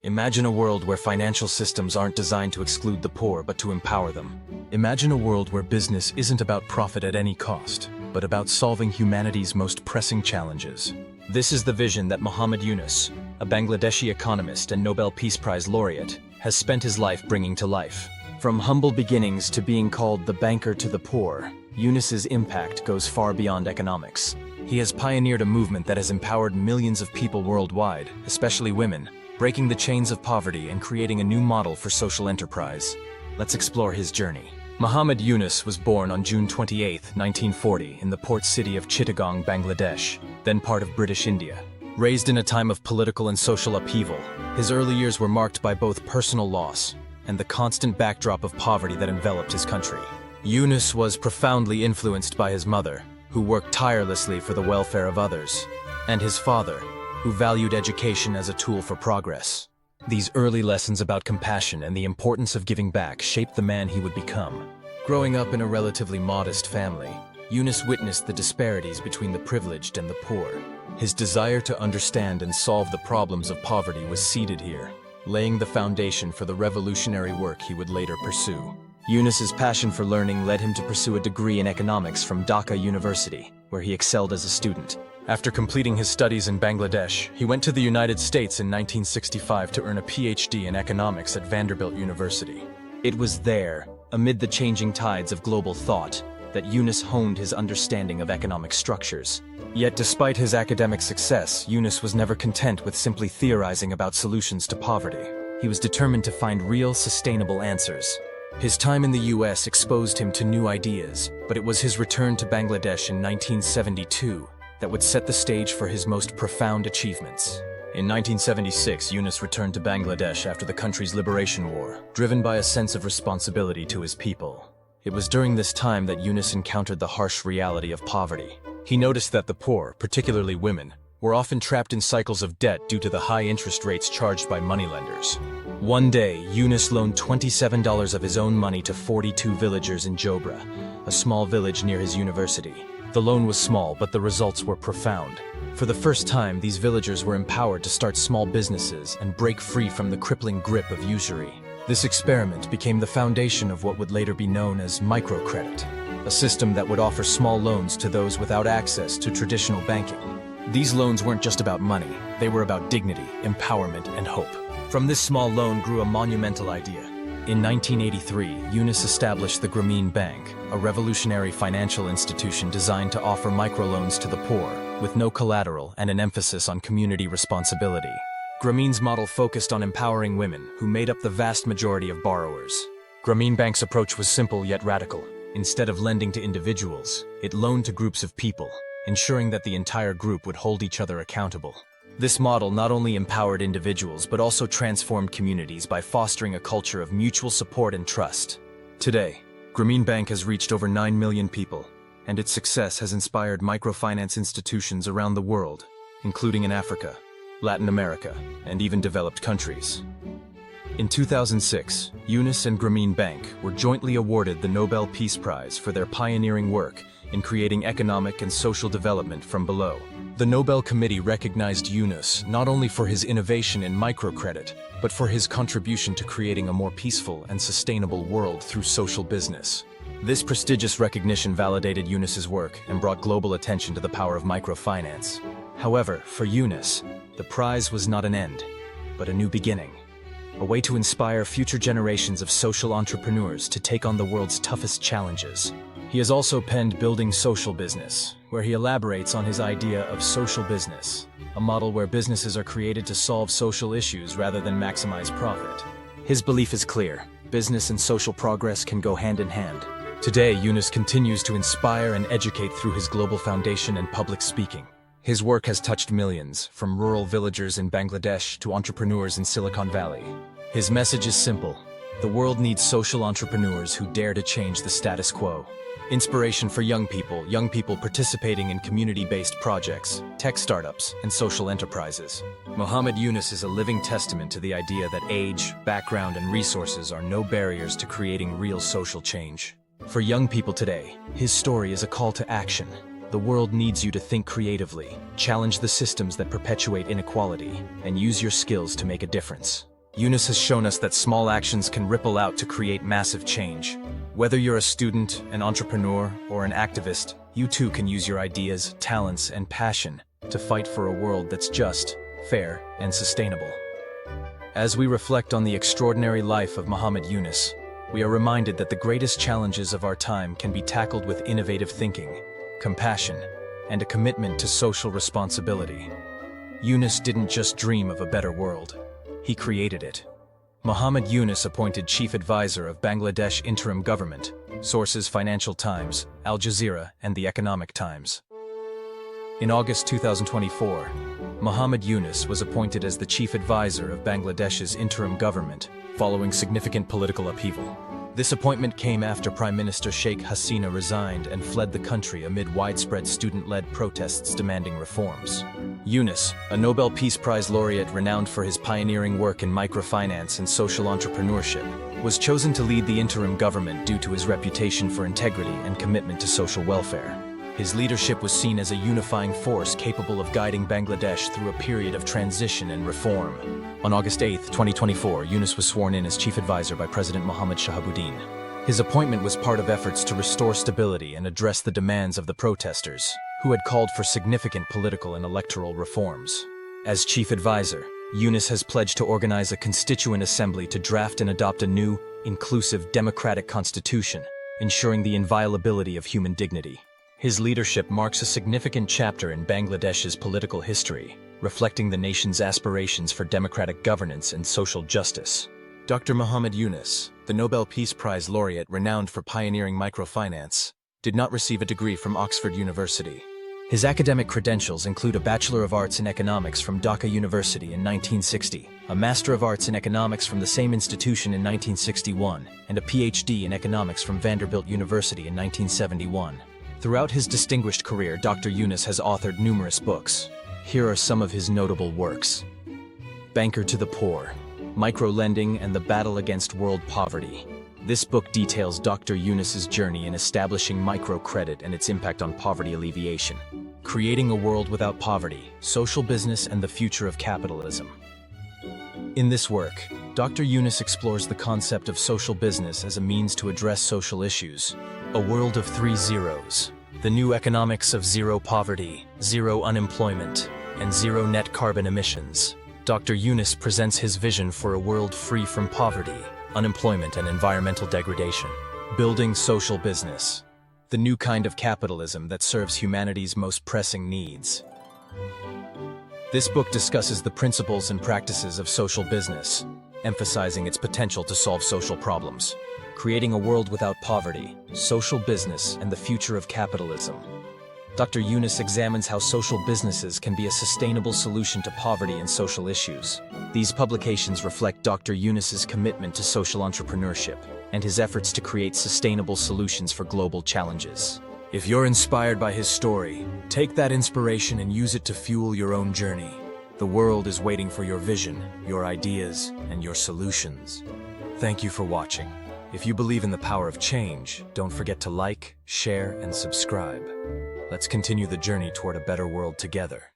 Imagine a world where financial systems aren't designed to exclude the poor but to empower them. Imagine a world where business isn't about profit at any cost, but about solving humanity's most pressing challenges. This is the vision that Muhammad Yunus, a Bangladeshi economist and Nobel Peace Prize laureate, has spent his life bringing to life. From humble beginnings to being called the banker to the poor, Yunus's impact goes far beyond economics. He has pioneered a movement that has empowered millions of people worldwide, especially women, breaking the chains of poverty and creating a new model for social enterprise. Let's explore his journey. Muhammad Yunus was born on June 28, 1940, in the port city of Chittagong, Bangladesh, then part of British India. Raised in a time of political and social upheaval, his early years were marked by both personal loss and the constant backdrop of poverty that enveloped his country. Yunus was profoundly influenced by his mother, who worked tirelessly for the welfare of others, and his father, who valued education as a tool for progress. These early lessons about compassion and the importance of giving back shaped the man he would become. Growing up in a relatively modest family, Yunus witnessed the disparities between the privileged and the poor. His desire to understand and solve the problems of poverty was seeded here, laying the foundation for the revolutionary work he would later pursue. Yunus's passion for learning led him to pursue a degree in economics from Dhaka University, where he excelled as a student. After completing his studies in Bangladesh, he went to the United States in 1965 to earn a PhD in economics at Vanderbilt University. It was there, amid the changing tides of global thought, that Yunus honed his understanding of economic structures. Yet despite his academic success, Yunus was never content with simply theorizing about solutions to poverty. He was determined to find real, sustainable answers. His time in the US exposed him to new ideas, but it was his return to Bangladesh in 1972 that would set the stage for his most profound achievements. In 1976, Yunus returned to Bangladesh after the country's liberation war, driven by a sense of responsibility to his people. It was during this time that Yunus encountered the harsh reality of poverty. He noticed that the poor, particularly women, were often trapped in cycles of debt due to the high interest rates charged by moneylenders. One day, Yunus loaned $27 of his own money to 42 villagers in Jobra, a small village near his university. The loan was small, but the results were profound. For the first time, these villagers were empowered to start small businesses and break free from the crippling grip of usury. This experiment became the foundation of what would later be known as microcredit, a system that would offer small loans to those without access to traditional banking. These loans weren't just about money, they were about dignity, empowerment, and hope. From this small loan grew a monumental idea. In 1983, Yunus established the Grameen Bank, a revolutionary financial institution designed to offer microloans to the poor, with no collateral and an emphasis on community responsibility. Grameen's model focused on empowering women, who made up the vast majority of borrowers. Grameen Bank's approach was simple yet radical. Instead of lending to individuals, it loaned to groups of people, ensuring that the entire group would hold each other accountable. This model not only empowered individuals but also transformed communities by fostering a culture of mutual support and trust. Today, Grameen Bank has reached over 9 million people, and its success has inspired microfinance institutions around the world, including in Africa, Latin America, and even developed countries. In 2006, Yunus and Grameen Bank were jointly awarded the Nobel Peace Prize for their pioneering work in creating economic and social development from below. The Nobel Committee recognized Yunus not only for his innovation in microcredit, but for his contribution to creating a more peaceful and sustainable world through social business. This prestigious recognition validated Yunus's work and brought global attention to the power of microfinance. However, for Yunus, the prize was not an end, but a new beginning. A way to inspire future generations of social entrepreneurs to take on the world's toughest challenges. He has also penned Building Social Business, where he elaborates on his idea of social business, a model where businesses are created to solve social issues rather than maximize profit. His belief is clear: business and social progress can go hand in hand. Today, Yunus continues to inspire and educate through his global foundation and public speaking. His work has touched millions, from rural villagers in Bangladesh to entrepreneurs in Silicon Valley. His message is simple: the world needs social entrepreneurs who dare to change the status quo. Inspiration for young people participating in community-based projects, tech startups, and social enterprises. Muhammad Yunus is a living testament to the idea that age, background, and resources are no barriers to creating real social change. For young people today, his story is a call to action. The world needs you to think creatively, challenge the systems that perpetuate inequality, and use your skills to make a difference. Yunus has shown us that small actions can ripple out to create massive change. Whether you're a student, an entrepreneur, or an activist, you too can use your ideas, talents, and passion to fight for a world that's just, fair, and sustainable. As we reflect on the extraordinary life of Muhammad Yunus, we are reminded that the greatest challenges of our time can be tackled with innovative thinking, compassion, and a commitment to social responsibility. Yunus didn't just dream of a better world, he created it. Muhammad Yunus, appointed Chief Advisor of Bangladesh Interim Government, sources Financial Times, Al Jazeera, and the Economic Times. In August 2024, Muhammad Yunus was appointed as the Chief Advisor of Bangladesh's interim government, following significant political upheaval. This appointment came after Prime Minister Sheikh Hasina resigned and fled the country amid widespread student-led protests demanding reforms. Yunus, a Nobel Peace Prize laureate renowned for his pioneering work in microfinance and social entrepreneurship, was chosen to lead the interim government due to his reputation for integrity and commitment to social welfare. His leadership was seen as a unifying force capable of guiding Bangladesh through a period of transition and reform. On August 8, 2024, Yunus was sworn in as Chief Advisor by President Mohammad Shahabuddin. His appointment was part of efforts to restore stability and address the demands of the protesters, who had called for significant political and electoral reforms. As Chief Advisor, Yunus has pledged to organize a constituent assembly to draft and adopt a new, inclusive, democratic constitution, ensuring the inviolability of human dignity. His leadership marks a significant chapter in Bangladesh's political history, reflecting the nation's aspirations for democratic governance and social justice. Dr. Muhammad Yunus, the Nobel Peace Prize laureate renowned for pioneering microfinance, did not receive a degree from Oxford University. His academic credentials include a Bachelor of Arts in Economics from Dhaka University in 1960, a Master of Arts in Economics from the same institution in 1961, and a PhD in Economics from Vanderbilt University in 1971. Throughout his distinguished career, Dr. Yunus has authored numerous books. Here are some of his notable works. Banker to the Poor, Microlending and the Battle Against World Poverty. This book details Dr. Yunus's journey in establishing microcredit and its impact on poverty alleviation. Creating a World Without Poverty, Social Business and the Future of Capitalism. In this work, Dr. Yunus explores the concept of social business as a means to address social issues. A world of 3 zeros. The new economics of zero poverty, zero unemployment, and zero net carbon emissions. Dr. Yunus presents his vision for a world free from poverty, unemployment, and environmental degradation. Building social business. The new kind of capitalism that serves humanity's most pressing needs. This book discusses the principles and practices of social business, emphasizing its potential to solve social problems. Creating a World Without Poverty, Social Business, and the Future of Capitalism. Dr. Yunus examines how social businesses can be a sustainable solution to poverty and social issues. These publications reflect Dr. Yunus's commitment to social entrepreneurship and his efforts to create sustainable solutions for global challenges. If you're inspired by his story, take that inspiration and use it to fuel your own journey. The world is waiting for your vision, your ideas, and your solutions. Thank you for watching. If you believe in the power of change, don't forget to like, share, and subscribe. Let's continue the journey toward a better world together.